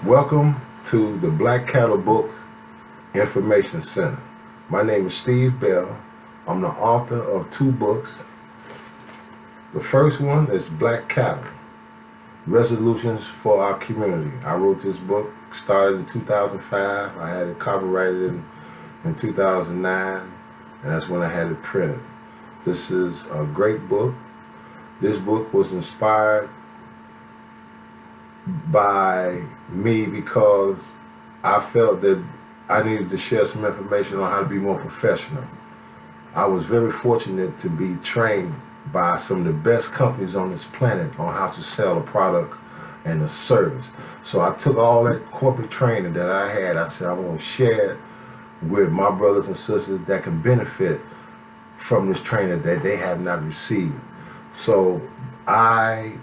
Welcome to the Black Cattle Book Information Center. My name is Steve Bell. I'm the author of two books. The first one is Black Cattle, Resolutions for Our Community. I wrote this book, started in 2005. I had it copyrighted in 2009, and that's when I had it printed. This is a great book. This book was inspired by me because I felt that I needed to share some information on how to be more professional. I was very fortunate to be trained by some of the best companies on this planet on how to sell a product and a service. So I took all that corporate training that I had, I said I want to share it with my brothers and sisters that can benefit from this training that they have not received. So I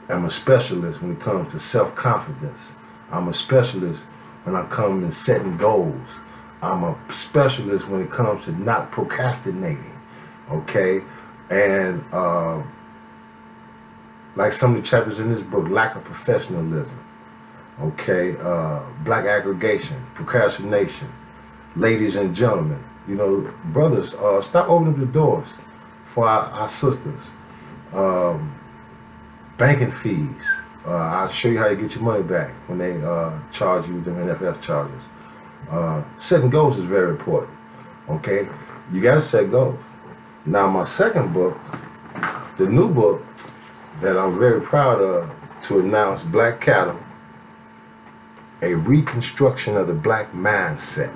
am a specialist when it comes to self-confidence. I'm a specialist when I come in setting goals. I'm a specialist when it comes to not procrastinating, okay? And like some of the chapters in this book, lack of professionalism, okay? Black aggregation, procrastination. Ladies and gentlemen, you know, brothers, stop opening the doors for our sisters. Banking fees. I'll show you how to get your money back when they charge you them NFF charges. Setting goals is very important. Okay, you got to set goals. Now, my second book, the new book that I'm very proud of to announce, Black Cattle, a reconstruction of the black mindset.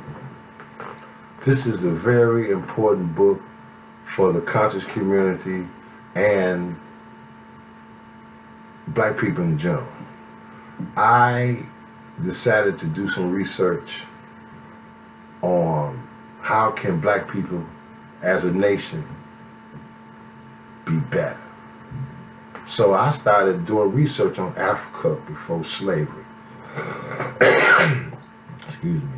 This is a very important book for the conscious community and black people in general. I decided to do some research on how can black people as a nation be better. So I started doing research on Africa before slavery. Excuse me.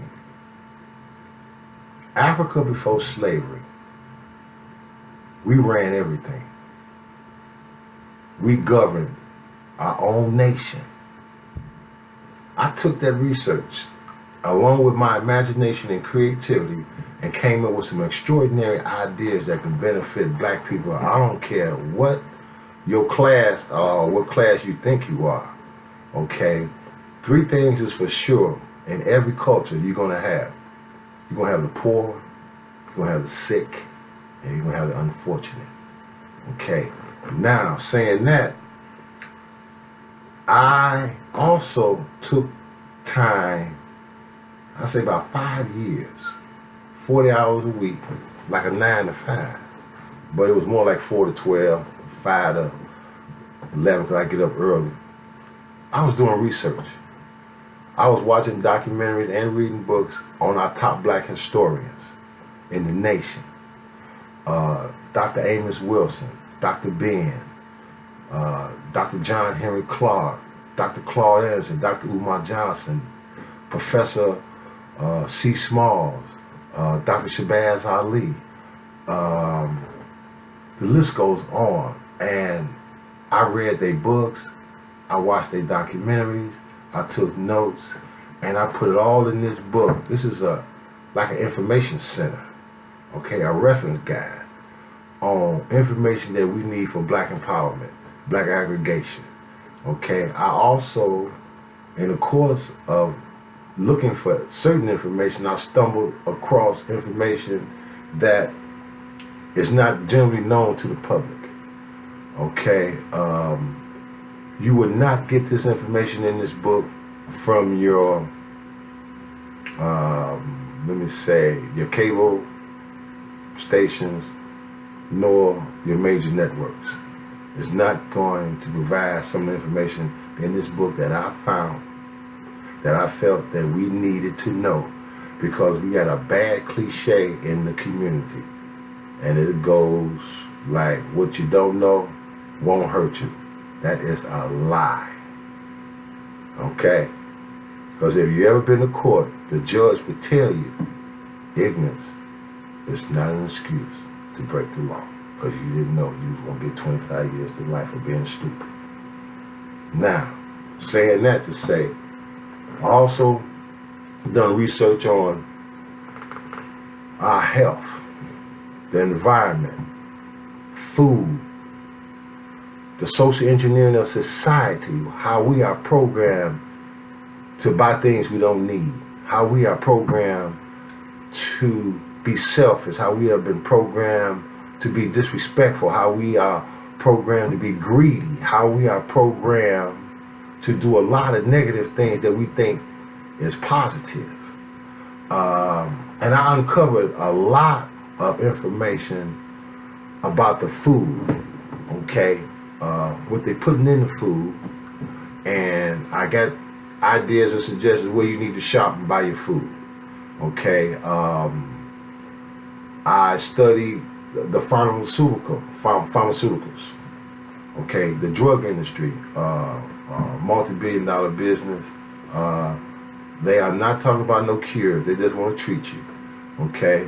Africa before slavery, we ran everything. We governed our own nation. I took that research along with my imagination and creativity and came up with some extraordinary ideas that can benefit black people. I don't care what your class or what class you think you are, okay? Three things is for sure in every culture you're gonna have. You're gonna have the poor, you're gonna have the sick, and you're gonna have the unfortunate, okay? Now, saying that, I also took time, I say about 5 years, 40 hours a week, like a 9 to 5. But it was more like 4 to 12, 5 to 11, because I get up early. I was doing research. I was watching documentaries and reading books on our top black historians in the nation. Dr. Amos Wilson, Dr. Ben, Dr. John Henry Clark, Dr. Claude Anderson, Dr. Umar Johnson, Professor C. Smalls, Dr. Shabazz Ali. The list goes on. And I read their books, I watched their documentaries, I took notes, and I put it all in this book. This is like an information center, okay, a reference guide on information that we need for black empowerment, black aggregation, okay. I also, in the course of looking for certain information, I stumbled across information that is not generally known to the public, okay. You would not get this information in this book from your, let me say, your cable stations, nor your major networks. It's not going to provide some of the information in this book that I found, that I felt that we needed to know, because we got a bad cliche in the community. And it goes like, what you don't know won't hurt you. That is a lie, okay? Because if you ever been to court, the judge would tell you ignorance is not an excuse to break the law, because you didn't know you was going to get 25 years to life for being stupid. Now, saying that to say, I also done research on our health, the environment, food, the social engineering of society, how we are programmed to buy things we don't need, how we are programmed to be selfish, how we have been programmed to be disrespectful, how we are programmed to be greedy, how we are programmed to do a lot of negative things that we think is positive. And I uncovered a lot of information about the food, okay, what they're putting in the food, and I got ideas and suggestions where you need to shop and buy your food, okay. I studied the pharmaceuticals, okay, the drug industry, multi-billion-dollar business. They are not talking about no cures. They just want to treat you, okay.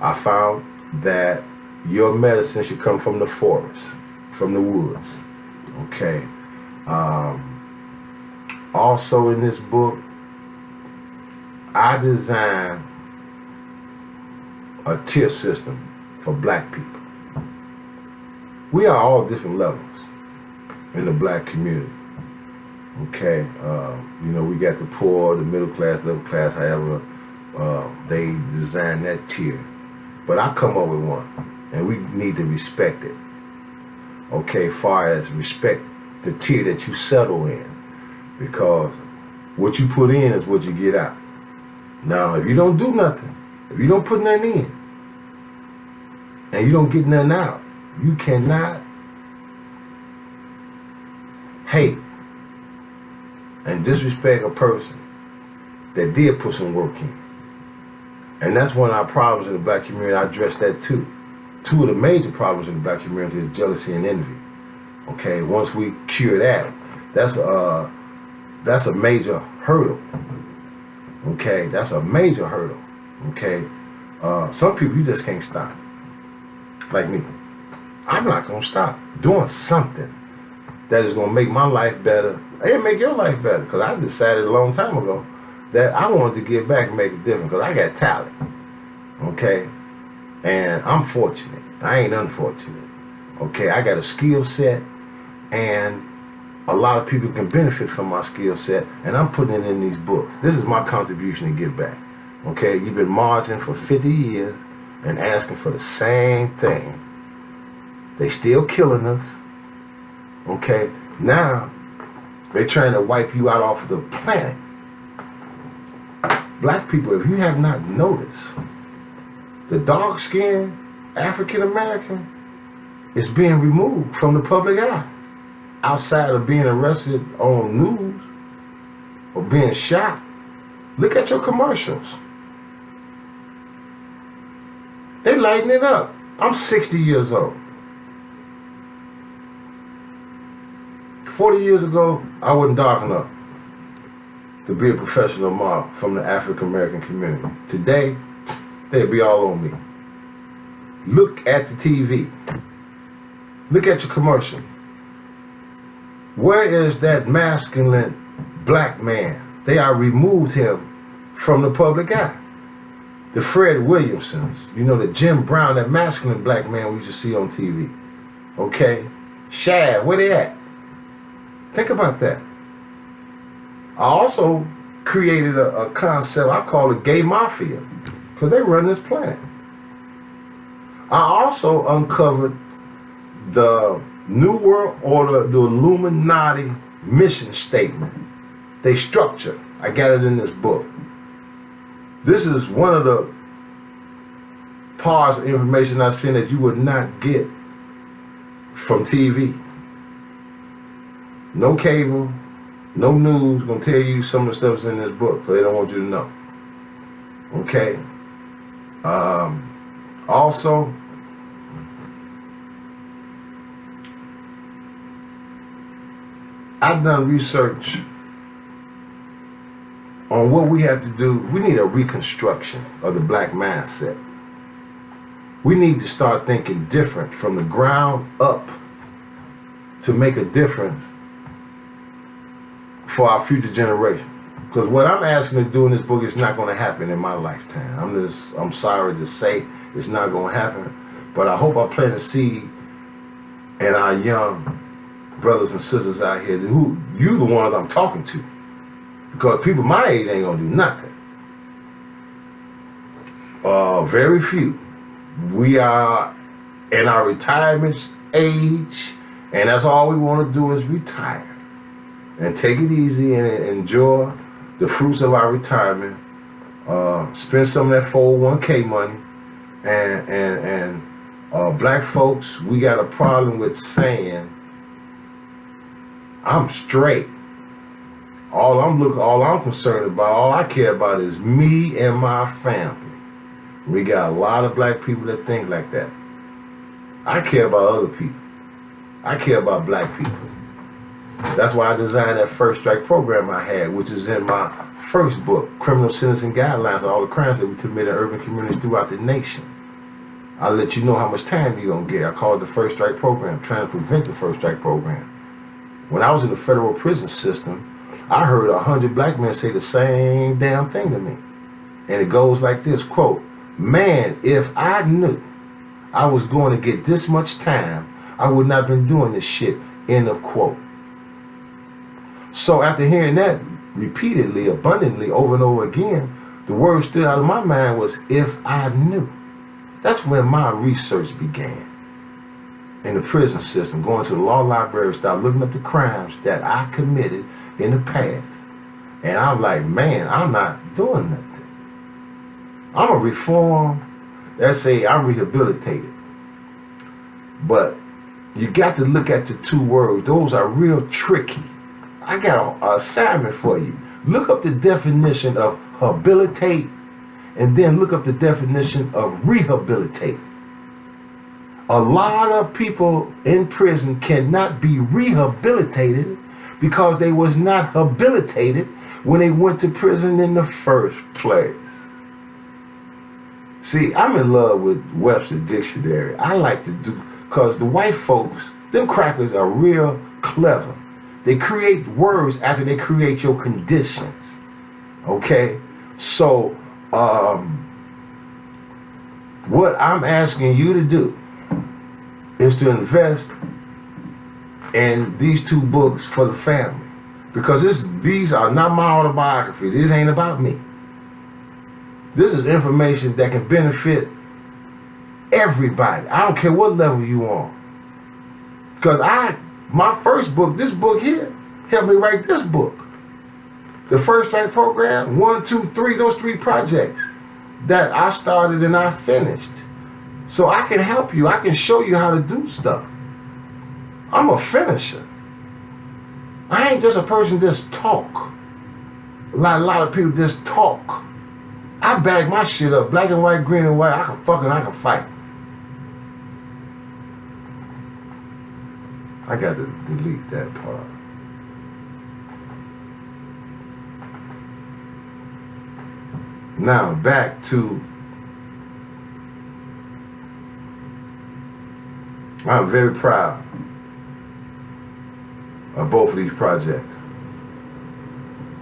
I found that your medicine should come from the forest, from the woods, okay. Also in this book, I designed a tier system for black people. We are all different levels in the black community, okay. We got the poor, the middle class, level class, however they design that tier. But I come up with one, and we need to respect it, okay, far as respect the tier that you settle in, because what you put in is what you get out. Now, if you don't do nothing, if you don't put nothing in, and you don't get nothing out, you cannot hate and disrespect a person that did put some work in. And that's one of our problems in the black community. I address that too. Two of the major problems in the black community is jealousy and envy. Okay, once we cure that, that's a major hurdle. Okay, that's a major hurdle. Okay, some people you just can't stop. Like me, I'm not gonna stop doing something that is gonna make my life better and make your life better. Because I decided a long time ago that I wanted to give back and make a difference. Because I got talent. Okay, and I'm fortunate. I ain't unfortunate. Okay, I got a skill set, and a lot of people can benefit from my skill set, and I'm putting it in these books. This is my contribution to give back. Okay, you've been marching for 50 years and asking for the same thing. They still killing us. Okay, now they're trying to wipe you out off of the planet. Black people, if you have not noticed, the dark-skinned African American is being removed from the public eye. Outside of being arrested on news or being shot, look at your commercials. They lighten it up. I'm 60 years old. 40 years ago, I wasn't dark enough to be a professional model from the African American community. Today, they'd be all on me. Look at the TV. Look at your commercial. Where is that masculine black man? They are removed him from the public eye. The Fred Williamsons, the Jim Brown, that masculine black man we used to see on TV. Okay? Shad, where they at? Think about that. I also created a concept I call the gay mafia, because they run this planet. I also uncovered the New World Order, the Illuminati mission statement. They structure. I got it in this book. This is one of the parts of information I've seen that you would not get from TV. No cable, no news gonna tell you some of the stuff's in this book, because they don't want you to know. Okay. Also, I've done research on what we have to do. We need a reconstruction of the black mindset. We need to start thinking different from the ground up to make a difference for our future generation. Because what I'm asking to do in this book is not going to happen in my lifetime. I'm sorry to say it's not going to happen, but I hope I plant a seed in our young brothers and sisters out here who you the ones I'm talking to. Because people my age ain't going to do nothing. Very few. We are in our retirement age, and that's all we want to do is retire and take it easy and enjoy the fruits of our retirement. Spend some of that 401k money, and black folks, we got a problem with saying I'm straight. All I'm concerned about, all I care about is me and my family. We got a lot of black people that think like that. I care about other people. I care about black people. That's why I designed that First Strike program I had, which is in my first book, Criminal Sentencing Guidelines of all the crimes that we commit in urban communities throughout the nation. I'll let you know how much time you're going to get. I call it the First Strike program, trying to prevent the First Strike program. When I was in the federal prison system, I heard 100 black men say the same damn thing to me. And it goes like this, quote, "Man, if I knew I was going to get this much time, I would not have been doing this shit," end of quote. So after hearing that repeatedly, abundantly, over and over again, the word stood out of my mind was, if I knew. That's when my research began. In the prison system, going to the law library, start looking up the crimes that I committed in the past. And I'm like, man, I'm not doing nothing. I'm a reform. Let's say I'm rehabilitated. But you got to look at the two words. Those are real tricky. I got an assignment for you. Look up the definition of habilitate, and then look up the definition of rehabilitate. A lot of people in prison cannot be rehabilitated because they was not habilitated when they went to prison in the first place. See, I'm in love with Webster Dictionary. I like to do, because the white folks, them crackers are real clever. They create words after they create your conditions. Okay? So, what I'm asking you to do is to invest in these two books for the family. Because these are not my autobiography. This ain't about me. This is information that can benefit everybody. I don't care what level you on. Because my first book, this book here, helped me write this book. The First Strike program, 1, 2, 3, those 3 projects that I started and I finished. So I can help you. I can show you how to do stuff. I'm a finisher. I ain't just a person just talk. A lot of people just talk. I bag my shit up, black and white, green and white. I can fight. I got to delete that part. Now back to, I'm very proud of both of these projects.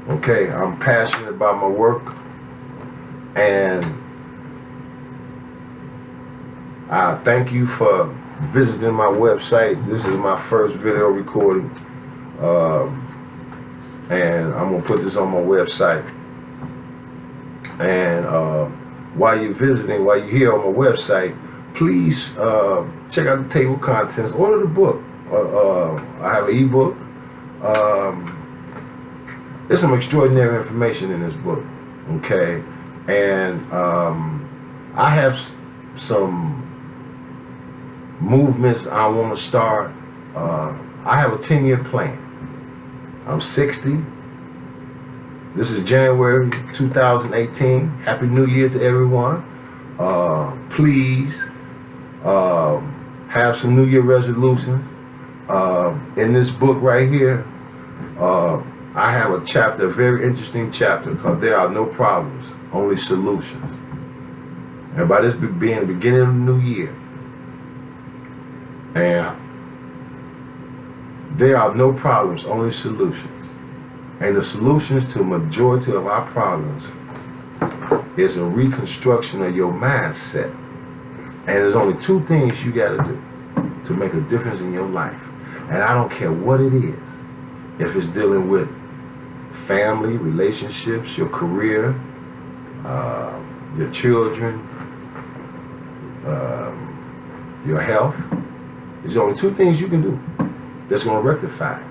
Okay, I'm passionate about my work, and I thank you for visiting my website. This is my first video recording, and I'm gonna put this on my website. And while you're visiting, while you're here on my website, please check out the table of contents. Order the book. I have an ebook. There's some extraordinary information in this book. Okay, and I have some movements I want to start. I have a 10-year plan. I'm 60. This is January 2018. Happy New Year to everyone. Please have some New Year resolutions. In this book right here, I have a chapter, a very interesting chapter, called "There Are No Problems, Only Solutions." And by this being the beginning of the new year, and there are no problems, only solutions. And the solutions to majority of our problems is a reconstruction of your mindset. And there's only two things you got to do to make a difference in your life. And I don't care what it is. If it's dealing with family, relationships, your career, your children, your health. There's only two things you can do that's going to rectify it.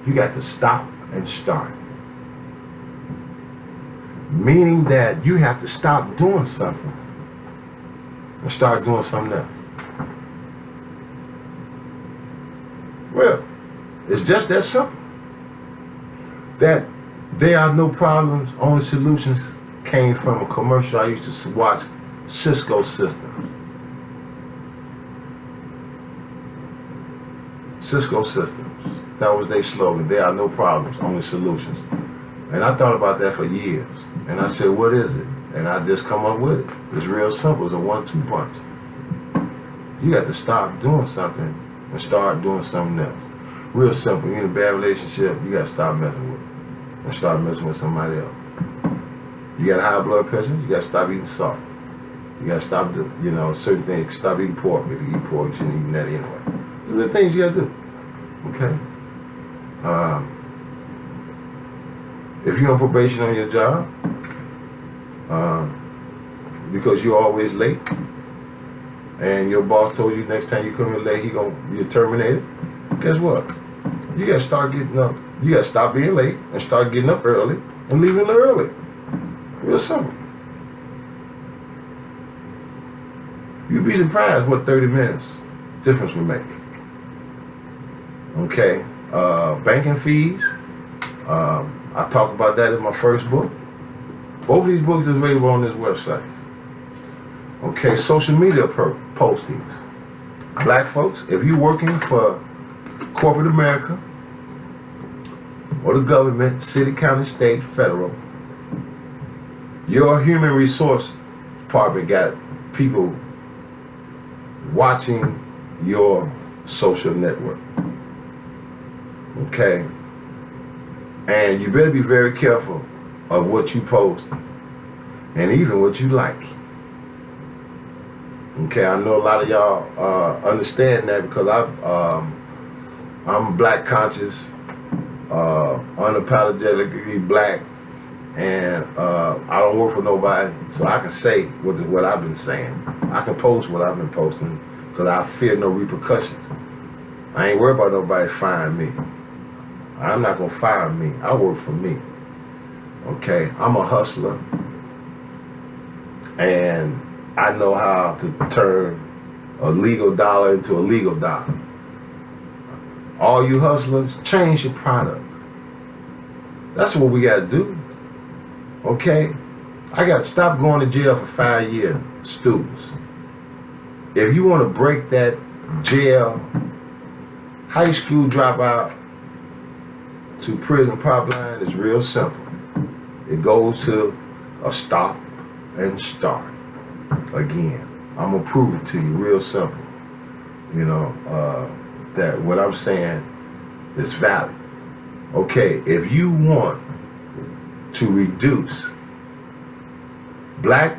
You got to stop and start. Meaning that you have to stop doing something and start doing something else. Well, it's just that simple. That there are no problems, only solutions came from a commercial I used to watch, Cisco Systems. Cisco Systems. That was their slogan. There are no problems, only solutions. And I thought about that for years. And I said, what is it? And I just come up with it. It's real simple. It's a 1-2 punch. You got to stop doing something and start doing something else. Real simple. You're in a bad relationship, you got to stop messing with it and start messing with somebody else. You got high blood pressure, you got to stop eating salt. You got to stop, certain things. Stop eating pork. If you eat pork, you shouldn't eat that anyway. Those are the things you got to do. Okay? If you're on probation on your job, because you're always late, and your boss told you next time you come in late, you're terminated, guess what? You got to start getting up. You got to stop being late and start getting up early and leaving early. Real simple. You'd be surprised what 30 minutes difference would make. Okay, banking fees. I talk about that in my first book. Both of these books are available on this website. Okay, social media postings. Black folks, if you're working for corporate America or the government, city, county, state, federal, your human resource department got people watching your social network. Okay? And you better be very careful of what you post and even what you like. Okay, I know a lot of y'all understand that because I'm black conscious, unapologetically black, and I don't work for nobody, so I can say what I've been saying. I can post what I've been posting because I fear no repercussions. I ain't worried about nobody firing me. I'm not gonna fire me. I work for me. Okay, I'm a hustler, and I know how to turn a legal dollar into a legal dollar. All you hustlers, change your product. That's what we gotta do. Okay? I gotta stop going to jail for 5-year students. If you wanna break that jail, high school dropout to prison pipeline, it's real simple. It goes to a stop and start. Again, I'm gonna prove it to you real simple. That what I'm saying is valid. Okay, if you want to reduce black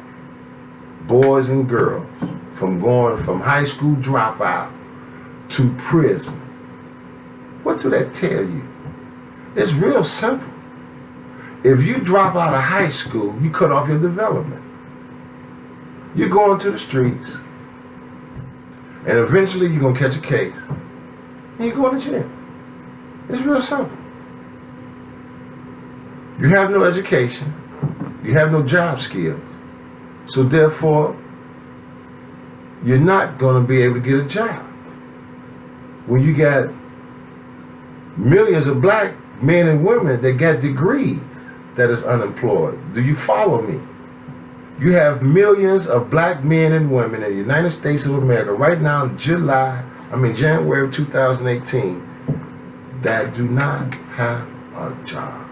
boys and girls from going from high school dropout to prison, what do that tell you? It's real simple. If you drop out of high school, you cut off your development. You're going to the streets, and eventually you're going to catch a case, and you're going to jail. It's real simple. You have no education, you have no job skills, so therefore, you're not going to be able to get a job. When you got millions of black men and women that got degrees that is unemployed, do you follow me? You have millions of black men and women in the United States of America right now in January of 2018 that do not have a job.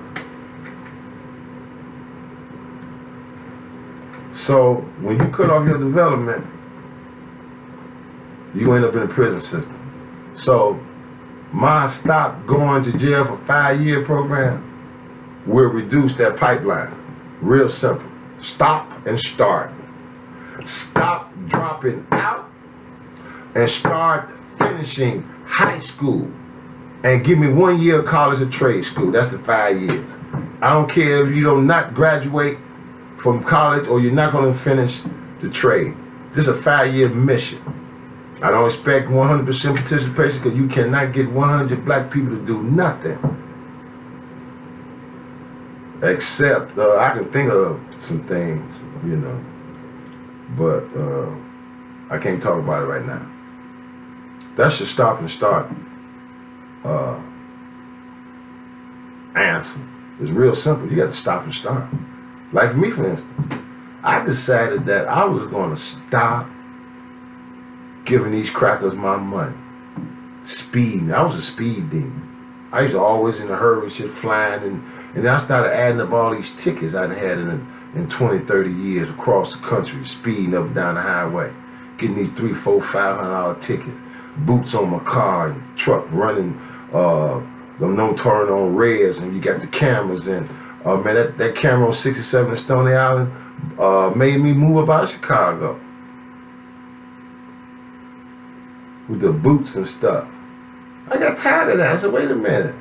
So when you cut off your development, you end up in the prison system. So my stop going to jail for 5-year program will reduce that pipeline. Real simple. Stop and start. Stop dropping out and start finishing high school. And give me 1 year of college or trade school. That's the 5 years. I don't care if you don't not graduate from college or you're not going to finish the trade. This is a 5-year mission. I don't expect 100% participation because you cannot get 100 black people to do nothing. Except, I can think of some things, you know, but I can't talk about it right now. That's your stop and start answer. It's real simple. You got to stop and start. Like for me, for instance, I decided that I was going to stop giving these crackers my money. Speeding. I was a speed demon. I used to always in a hurry, shit flying, and I started adding up all these tickets I'd had in 20, 30 years across the country, speeding up and down the highway, getting these $300, $400, $500 tickets, boots on my car and truck running, them no turn on reds, and you got the cameras, and man, that camera on 67 in Stony Island made me move up out of Chicago with the boots and stuff. I got tired of that. I said, wait a minute.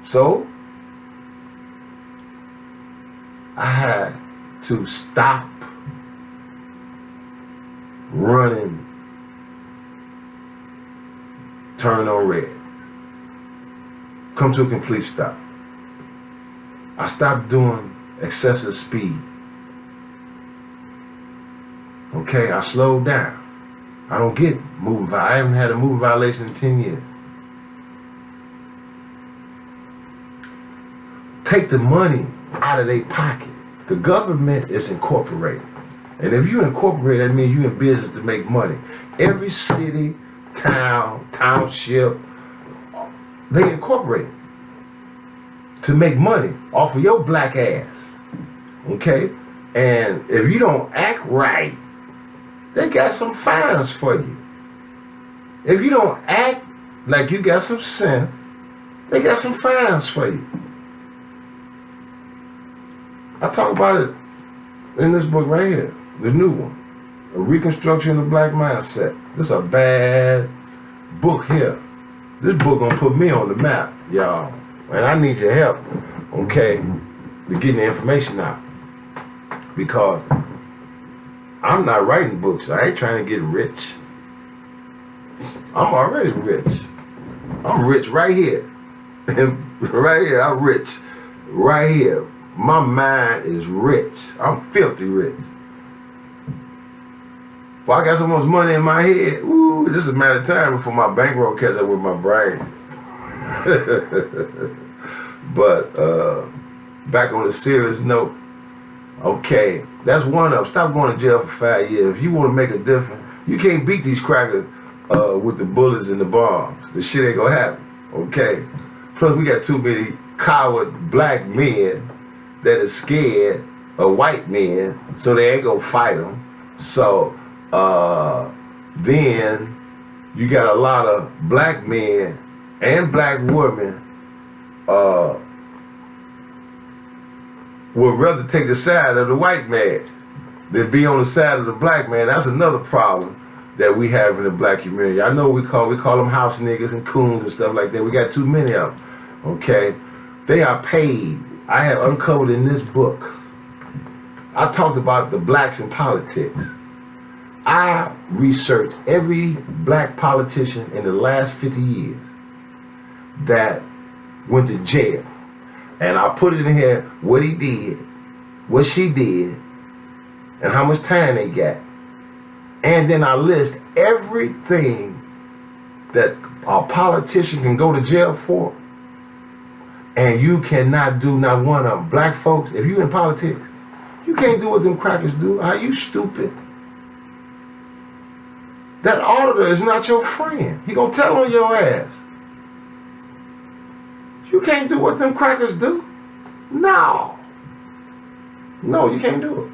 So I had to stop running turn on red. Come to a complete stop. I stopped doing excessive speed. Okay, I slowed down. I don't get moving violation. I haven't had a moving violation in 10 years. Take the money out of their pocket. The government is incorporated. And if you incorporate, that means you're in business to make money. Every city, town, township, they incorporate to make money off of your black ass. Okay? And if you don't act right, they got some fines for you. If you don't act like you got some sense, they got some fines for you. I talk about it in this book right here, the new one, A Reconstruction of the Black Mindset. This is a bad book here. This book gonna put me on the map, y'all. And I need your help, okay, to get the information out. Because I'm not writing books. I ain't trying to get rich. I'm already rich. I'm rich right here. Right here, I'm rich. Right here. My mind is rich. I'm filthy rich. Well, I got so much money in my head. Ooh, this is a matter of time before my bankroll catch up with my brain. But back on a serious note, okay, that's one of them. Stop going to jail for 5 years. If you want to make a difference, you can't beat these crackers with the bullets and the bombs. The shit ain't gonna happen, okay? Plus, we got too many coward black men that are scared of white men, so they ain't gonna fight them. So then you got a lot of black men and black women would rather take the side of the white man than be on the side of the black man. That's another problem that we have in the black community. I know we call them house niggas and coons and stuff like that. We got too many of them, okay? They are paid. I have uncovered in this book, I talked about the blacks in politics. I researched every black politician in the last 50 years that went to jail. And I put it in here what he did, what she did, and how much time they got. And then I list everything that a politician can go to jail for. And you cannot do not one of them. Black folks, if you in politics, you can't do what them crackers do. Are you stupid? That auditor is not your friend. He gonna tell on your ass. You can't do what them crackers do. No. No, you can't do it.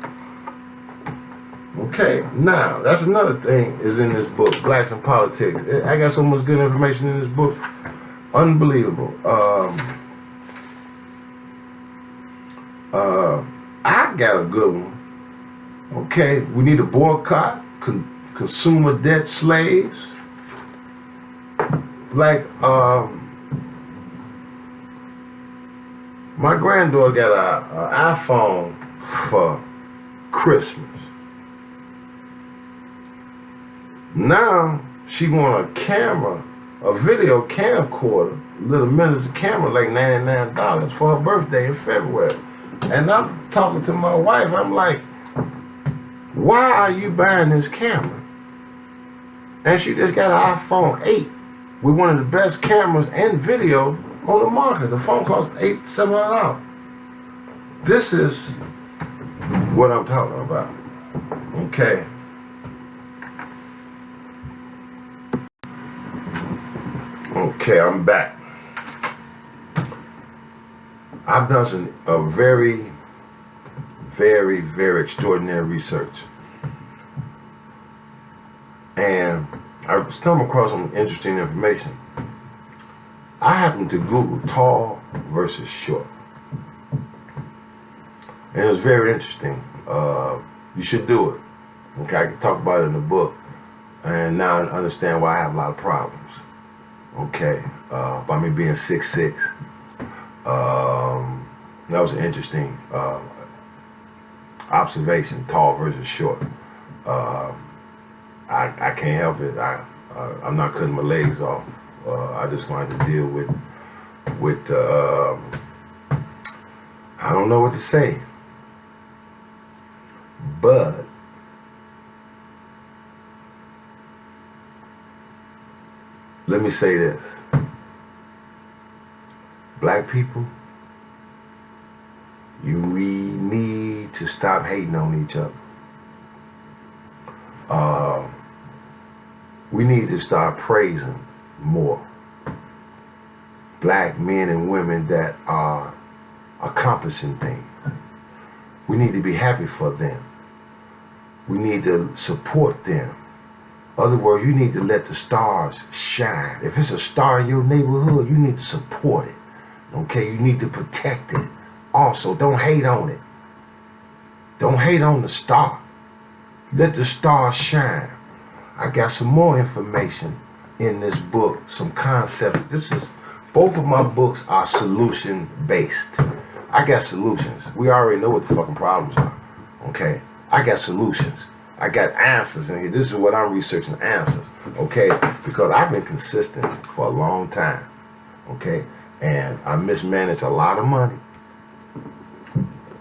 Okay, now that's another thing is in this book, Blacks in Politics. I got so much good information in this book, unbelievable. I got a good one. Okay, we need to boycott consumer debt slaves. Like my granddaughter got an iPhone for Christmas. Now she want a camera, a video camcorder, little miniature camera, like $99 for her birthday in February. And I'm talking to my wife. I'm like, why are you buying this camera? And she just got an iPhone 8 with one of the best cameras and video on the market. The phone costs $700. This is what I'm talking about. Okay. Okay, I'm back. I've done a very, very, very extraordinary research. And I stumbled across some interesting information. I happened to Google tall versus short. And it was very interesting. You should do it. Okay, I can talk about it in the book. And now I understand why I have a lot of problems. Okay, by me being 6'6". That was an interesting observation, tall versus short. I can't help it. I'm not cutting my legs off. I just going to have to deal with I don't know what to say. But let me say this. Black people, we need to stop hating on each other. We need to start praising more black men and women that are accomplishing things. We need to be happy for them. We need to support them. In other words, you need to let the stars shine. If it's a star in your neighborhood, you need to support it. Okay, you need to protect it. Also, don't hate on it. Don't hate on the star. Let the star shine. I got some more information in this book, some concepts. Both of my books are solution based. I got solutions. We already know what the fucking problems are. Okay, I got solutions. I got answers, and this is what I'm researching, answers. Okay, because I've been consistent for a long time. Okay, and I mismanage a lot of money,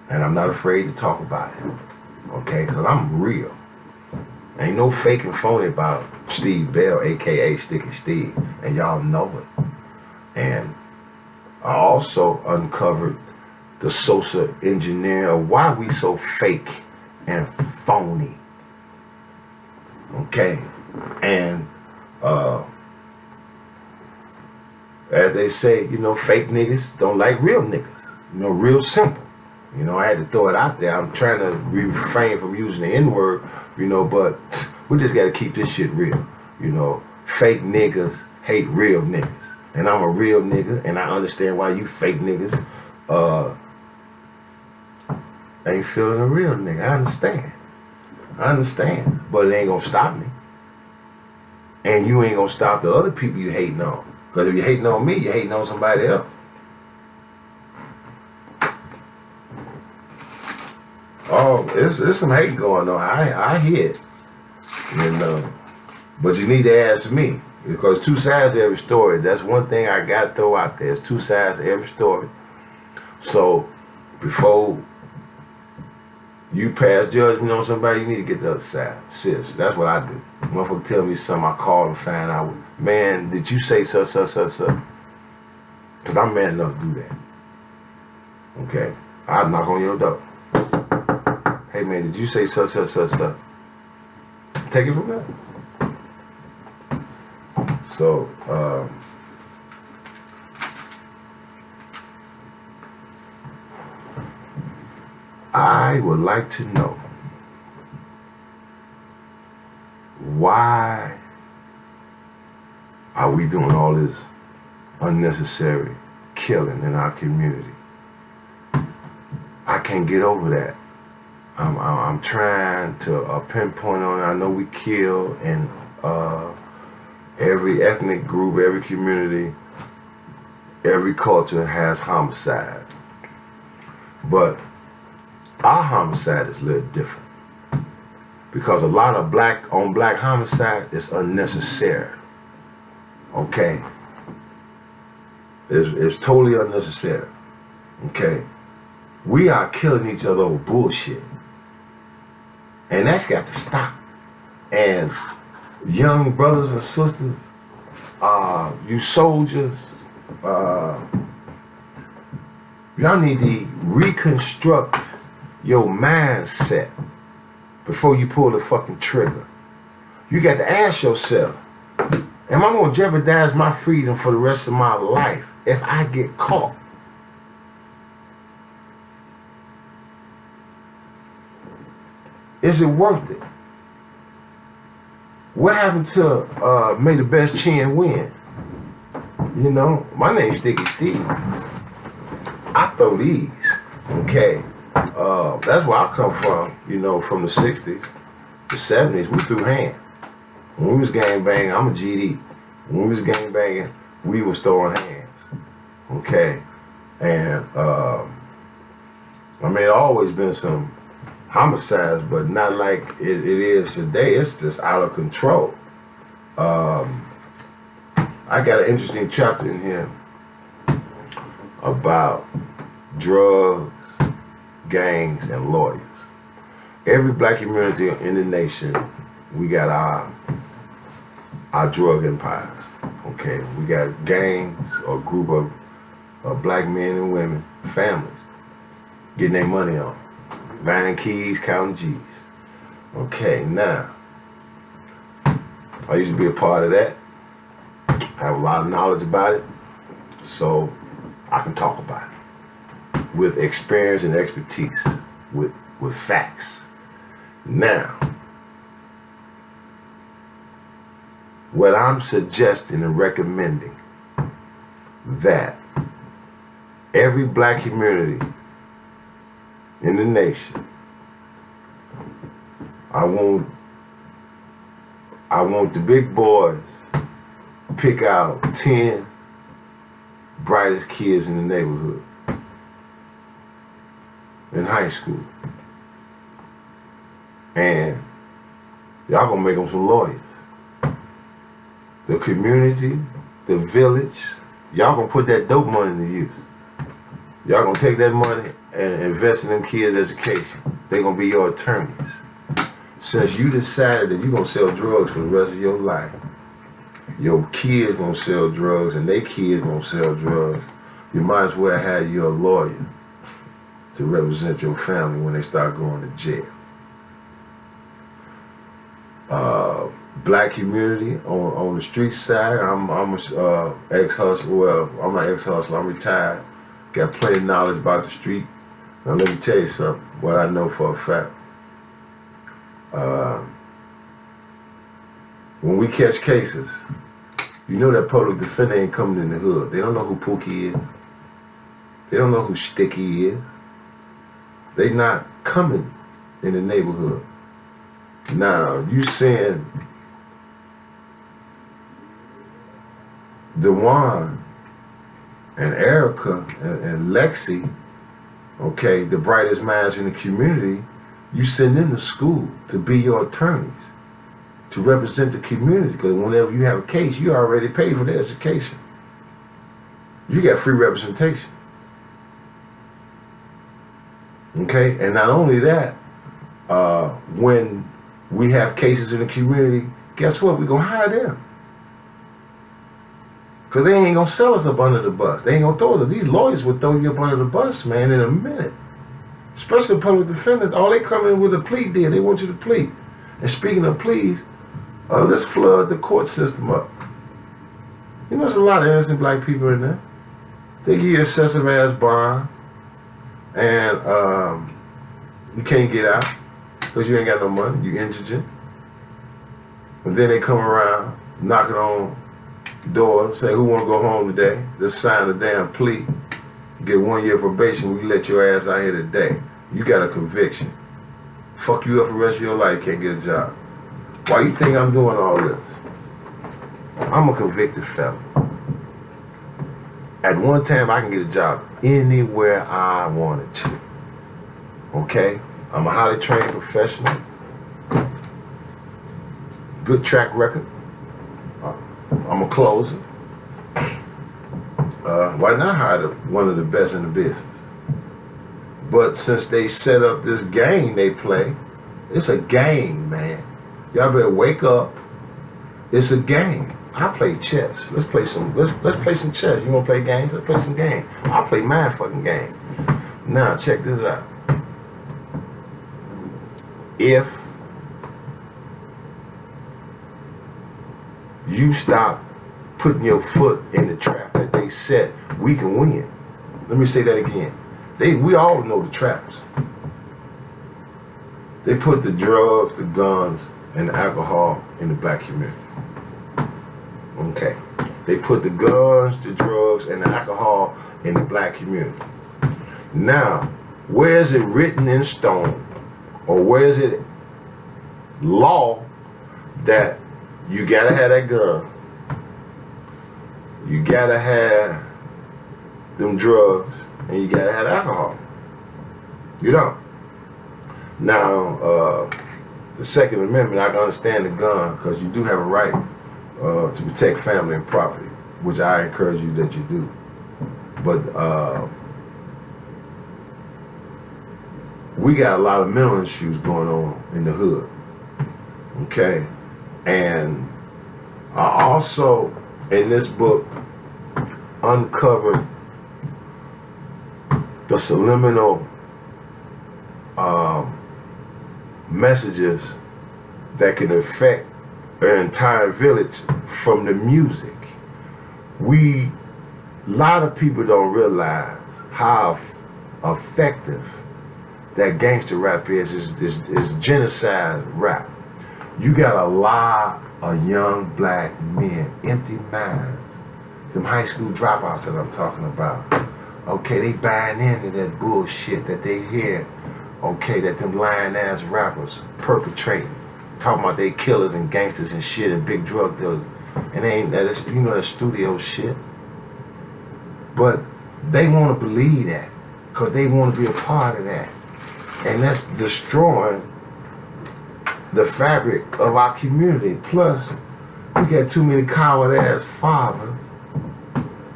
and I'm not afraid to talk about it. Okay, because I'm real. Ain't no fake and phony about Steve Bell, aka Sticky Steve, and y'all know it. And I also uncovered the social engineer of why we so fake and phony. Okay, and as they say, fake niggas don't like real niggas. Real simple. I had to throw it out there. I'm trying to refrain from using the N-word, but we just got to keep this shit real. Fake niggas hate real niggas. And I'm a real nigga, and I understand why you fake niggas ain't feeling a real nigga. I understand. But it ain't going to stop me. And you ain't going to stop the other people you hating on. Because if you're hating on me, you're hating on somebody else. Oh, there's some hate going on. I hear it. But you need to ask me. Because two sides to every story. That's one thing I got to throw out there. There's two sides to every story. So, before you pass judgment on somebody, you need to get the other side. Seriously, that's what I do. Motherfucker tell me something, I call and find out. Man, did you say such? Because I'm man enough to do that. Okay? I'll knock on your door. Hey man, did you say such? Take it from there. So, I would like to know we doing all this unnecessary killing in our community. I can't get over that. I'm trying to pinpoint on it. I know we kill in every ethnic group, every community, every culture has homicide. But our homicide is a little different. Because a lot of black on black homicide is unnecessary. Okay? It's totally unnecessary. Okay? We are killing each other over bullshit. And that's got to stop. And young brothers and sisters, you soldiers, y'all need to reconstruct your mindset before you pull the fucking trigger. You got to ask yourself, am I going to jeopardize my freedom for the rest of my life if I get caught? Is it worth it? What happened to may the best chin win? You know, my name's Sticky Steve. I throw these, okay? That's where I come from, you know, from the 60s, the 70s, we threw hands. When we was gang banging, I'm a GD. When we was gang banging, we was throwing hands, okay? And, I mean, it always been some homicides, but not like it is today. It's just out of control. I got an interesting chapter in here about drugs, gangs, and lawyers. Every black community in the nation, we got our drug empires. Okay, we got gangs or group of black men and women, families, getting their money on. Buying keys, counting G's. Okay, now, I used to be a part of that. I have a lot of knowledge about it, so I can talk about it with experience and expertise, with facts. Now, what I'm suggesting and recommending that every black community in the nation, I want the big boys pick out 10 brightest kids in the neighborhood in high school, and y'all gonna make them some lawyers. The community, the village, y'all gonna put that dope money to use. Y'all gonna take that money and invest in them kids' education. They gonna be your attorneys. Since you decided that you gonna sell drugs for the rest of your life, your kids gonna sell drugs and their kids gonna sell drugs, you might as well have your lawyer to represent your family when they start going to jail. Black community on the street side, I'm a ex-hustler. Well, I'm not ex-hustler, I'm retired. Got plenty of knowledge about the street. Now let me tell you something, what I know for a fact. When we catch cases, you know that public defender ain't coming in the hood. They don't know who Pookie is. They don't know who Sticky is. They not coming in the neighborhood. Now, you saying Dewan and Erica and Lexi, okay, the brightest minds in the community, you send them to school to be your attorneys, to represent the community, because whenever you have a case, you already paid for their education. You got free representation. Okay, and not only that, when we have cases in the community, guess what? We're gonna hire them. Because they ain't gonna sell us up under the bus. They ain't gonna throw us. These lawyers would throw you up under the bus, man, in a minute. Especially public defenders. All they come in with a plea deal. They want you to plead. And speaking of pleas, let's flood the court system up. You know, there's a lot of innocent black people in there. They give you excessive ass bond, and you can't get out because you ain't got no money. You indigent. And then they come around knocking on door, say, who want to go home today? Just sign a damn plea. Get 1 year probation, we let your ass out here today. You got a conviction. Fuck you up for the rest of your life, can't get a job. Why you think I'm doing all this? I'm a convicted felon. At one time, I can get a job anywhere I wanted to. Okay? I'm a highly trained professional. Good track record. I'm a closer. Why not hire one of the best in the business? But since they set up this game they play, it's a game, man. Y'all better wake up. It's a game. I play chess. Let's play some. Let's play some chess. You wanna play games? Let's play some games. I'll play my fucking game. Now check this out. If you stop putting your foot in the trap that they set, we can win. Let me say that again. We all know the traps. They put the drugs, the guns, and the alcohol in the black community. Okay. They put the guns, the drugs, and the alcohol in the black community. Now, where is it written in stone, or where is it law that you gotta have that gun, you gotta have them drugs, and you gotta have alcohol? You don't. Now, the Second Amendment, I can understand the gun, because you do have a right to protect family and property, which I encourage you that you do. But we got a lot of mental issues going on in the hood. Okay? And I also, in this book, uncovered the subliminal messages that can affect an entire village from the music. A lot of people don't realize how effective that gangster rap is genocide rap. You got a lot of young black men, empty minds, them high school dropouts that I'm talking about. Okay, they buying into that bullshit that they hear, okay, that them lying ass rappers perpetrating, talking about they killers and gangsters and shit and big drug dealers. And they ain't that, you know, that studio shit. But they want to believe that, because they want to be a part of that. And that's destroying the fabric of our community. Plus, we got too many coward ass fathers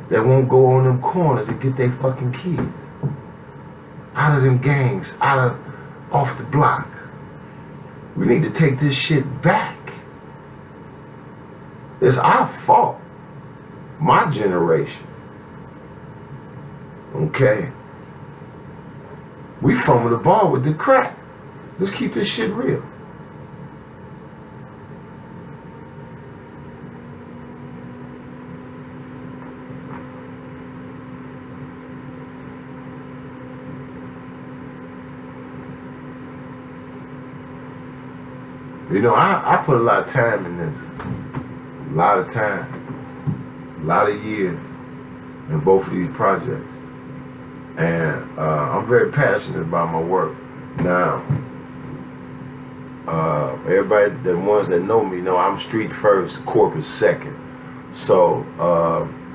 that won't go on them corners and get their fucking kids out of them gangs, off the block. We need to take this shit back. It's our fault. My generation. Okay? We fumbling the ball with the crack. Let's keep this shit real. You know, I put a lot of time in this. A lot of time. A lot of years in both of these projects. And I'm very passionate about my work. Now, everybody, the ones that know me know I'm street first, corporate second. So,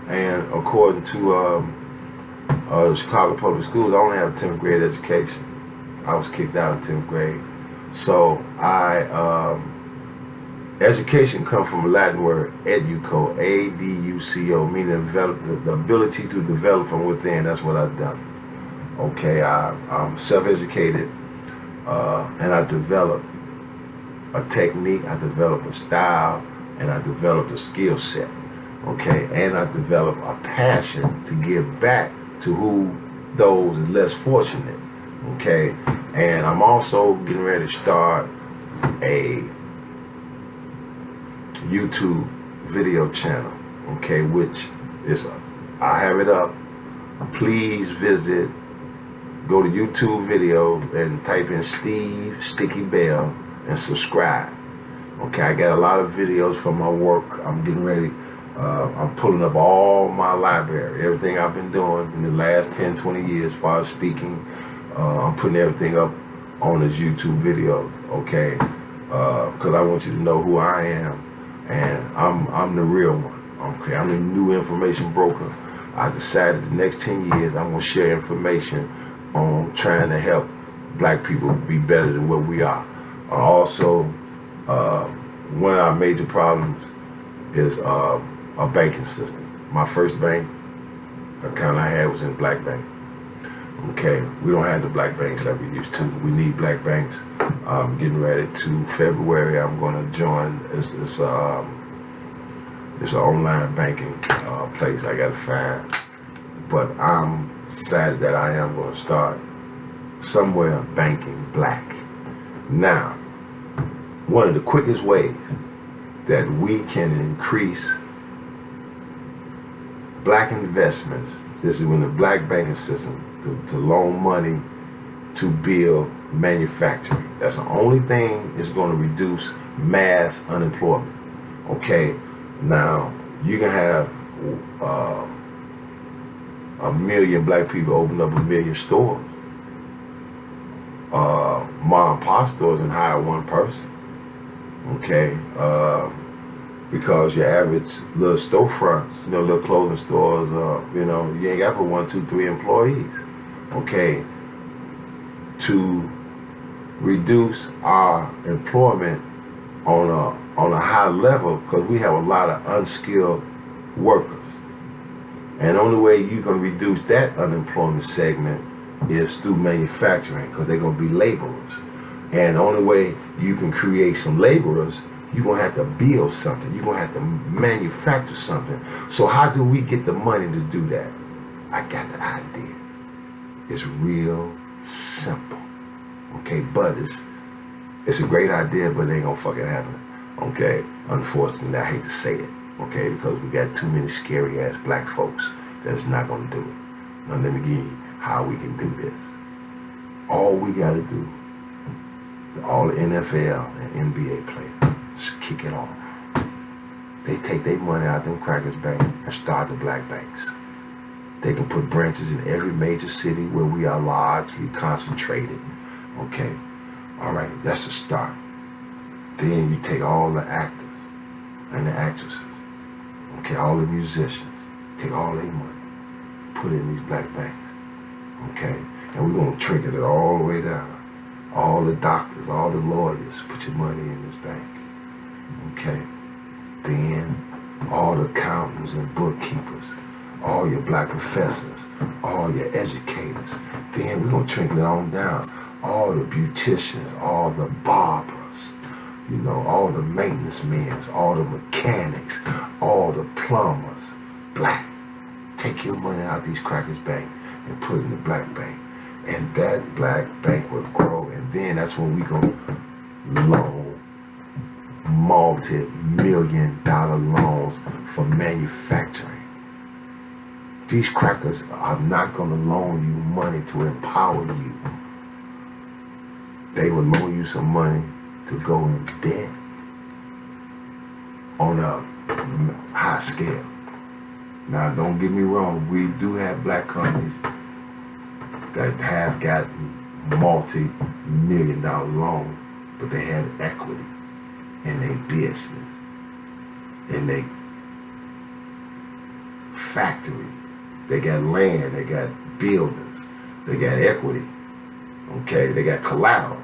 and according to the Chicago Public Schools, I only have a 10th grade education. I was kicked out in 10th grade. So education comes from a Latin word, educo, A-D-U-C-O, meaning the ability to develop from within. That's what I've done. Okay, I'm self-educated, and I developed a technique, I developed a style, and I developed a skill set. Okay, and I developed a passion to give back to those less fortunate. Okay, and I'm also getting ready to start a YouTube video channel, okay, which is, I have it up. Please visit, go to YouTube video and type in Steve Sticky Bell and subscribe. Okay, I got a lot of videos for my work. I'm getting ready. I'm pulling up all my library, everything I've been doing in the last 10, 20 years as far as speaking. I'm putting everything up on this YouTube video, okay? Because I want you to know who I am, and I'm the real one, okay? I'm the new information broker. I decided the next 10 years I'm gonna share information on trying to help black people be better than what we are. Also, one of our major problems is a banking system. My first bank account I had was in Black Bank. Okay, we don't have the black banks like we used to. We need black banks. I'm getting ready to February. I'm going to join. It's an online banking place I got to find. But I'm decided that I am going to start somewhere banking black. Now, one of the quickest ways that we can increase black investments is in the black banking system to loan money to build manufacturing. That's the only thing that's going to reduce mass unemployment. Okay, now you can have 1 million black people open up 1 million stores, mom and pop stores, and hire one person. Okay, because your average little storefronts, little clothing stores, you ain't got but 1, 2, 3 employees. Okay, to reduce our employment on a high level, because we have a lot of unskilled workers, and the only way you're gonna reduce that unemployment segment is through manufacturing, because they're gonna be laborers, and the only way you can create some laborers, you're going to have to build something. You're going to have to manufacture something. So how do we get the money to do that? I got the idea. It's real simple. Okay, but it's a great idea, but it ain't going to fucking happen. Okay, unfortunately, I hate to say it. Okay, because we got too many scary ass black folks that's not going to do it. Now let me give you how we can do this. All we got to do, all the NFL and NBA players, just kick it off. They take their money out of them crackers bank and start the black banks. They can put branches in every major city where we are largely concentrated. Okay, all right, that's a start. Then you take all the actors and the actresses, okay, all the musicians, take all their money, put it in these black banks, okay, and we're gonna trickle it all the way down. All the doctors, all the lawyers, put your money in this bank. Okay, then all the accountants and bookkeepers, all your black professors, all your educators, then we're going to trickle it on down. All the beauticians, all the barbers, all the maintenance men, all the mechanics, all the plumbers, black. Take your money out of these crackers bank and put it in the black bank. And that black bank will grow, and then that's when we going to loan multi-million-dollar loans for manufacturing. These crackers are not going to loan you money to empower you. They will loan you some money to go in debt on a high scale. Now, don't get me wrong, we do have black companies that have gotten multi-million-dollar loans, but they have equity in their business, in their factory. They got land, they got buildings, they got equity, okay, they got collateral.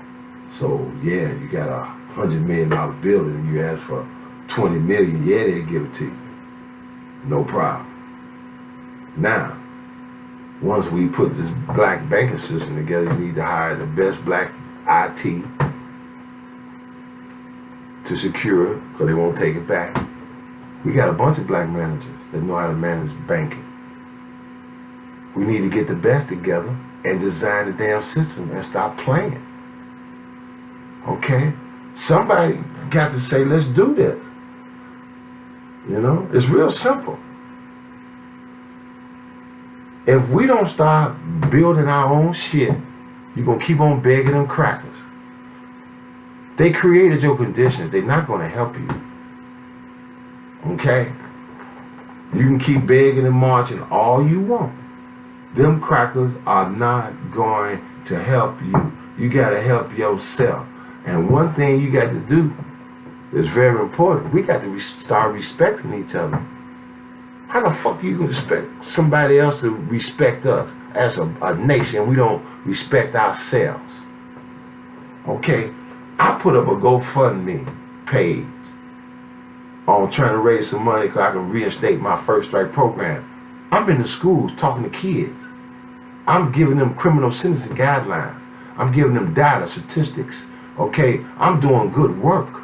So yeah, you got $100 million building and you ask for 20 million, yeah, they'll give it to you. No problem. Now, once we put this black banking system together, you need to hire the best black IT to secure it, because they won't take it back. We got a bunch of black managers that know how to manage banking. We need to get the best together and design the damn system and stop playing. Okay? Somebody got to say, let's do this. It's real simple. If we don't start building our own shit, you're going to keep on begging them crackers. They created your conditions. They're not going to help you. Okay? You can keep begging and marching all you want. Them crackers are not going to help you. You got to help yourself. And one thing you got to do is very important. We got to start respecting each other. How the fuck you gonna expect somebody else to respect us as a nation? We don't respect ourselves. Okay, I put up a GoFundMe page on trying to raise some money because I can reinstate my First Strike program. I'm in the schools talking to kids. I'm giving them criminal sentencing guidelines. I'm giving them data, statistics. Okay, I'm doing good work.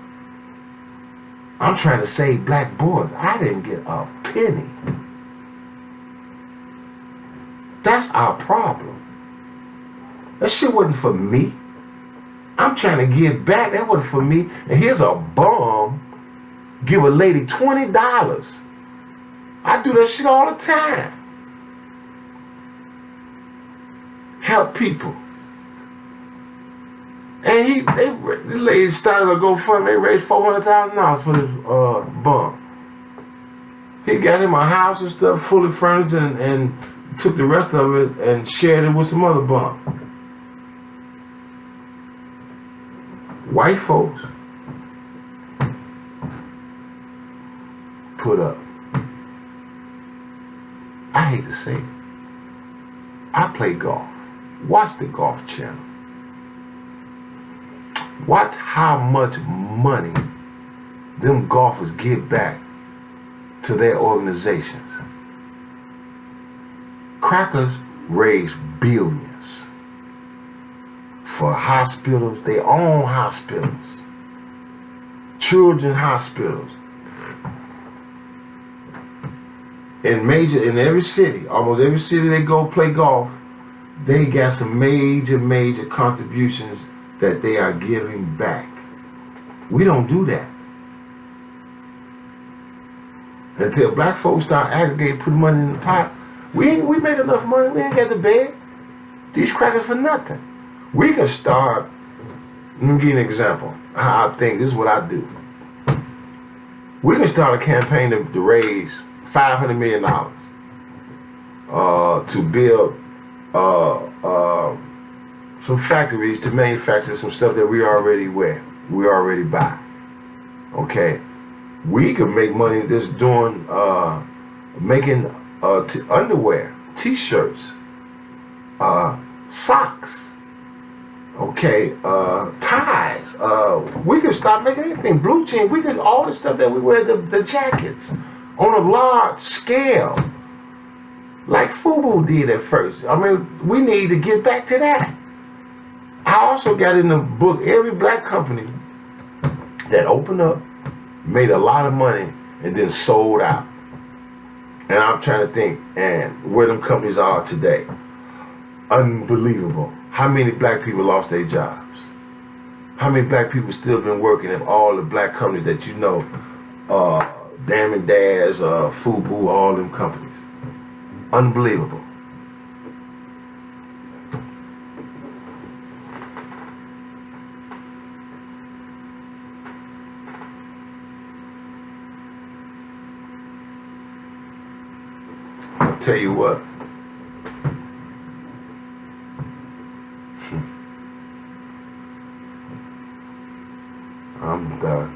I'm trying to save black boys. I didn't get a penny. That's our problem. That shit wasn't for me. I'm trying to give back. That wasn't for me. And here's a bum give a lady $20. I do that shit all the time. Help people. And this lady started a GoFundMe. They raised $400,000 for this bum. He got him a house and stuff, fully furnished, and took the rest of it and shared it with some other bum. White folks put up. I hate to say it. I play golf. Watch the Golf Channel. Watch how much money them golfers give back to their organizations. Crackers raise billions for hospitals, their own hospitals, children's hospitals. In every city, almost every city they go play golf, they got some major contributions that they are giving back. We don't do that. Until black folks start aggregating, putting money in the pot, we make enough money, we ain't got to beg these crackers for nothing. We can start, let me give you an example, how I think, this is what I do. We can start a campaign to raise $500 million to build some factories to manufacture some stuff that we already wear, we already buy. Okay, we could make money just doing making underwear, t-shirts, socks, okay, ties. We could start making anything. Blue jeans. We could all the stuff that we wear, the jackets, on a large scale, like FUBU did at first. I mean, we need to get back to that. I also got in the book every black company that opened up, made a lot of money, and then sold out. And I'm trying to think, and where them companies are today. Unbelievable. How many black people lost their jobs? How many black people still been working at all the black companies that you know, Dam and Daz, FUBU, all them companies? Unbelievable. I'll tell you what. I'm done.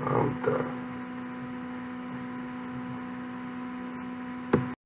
I'm done.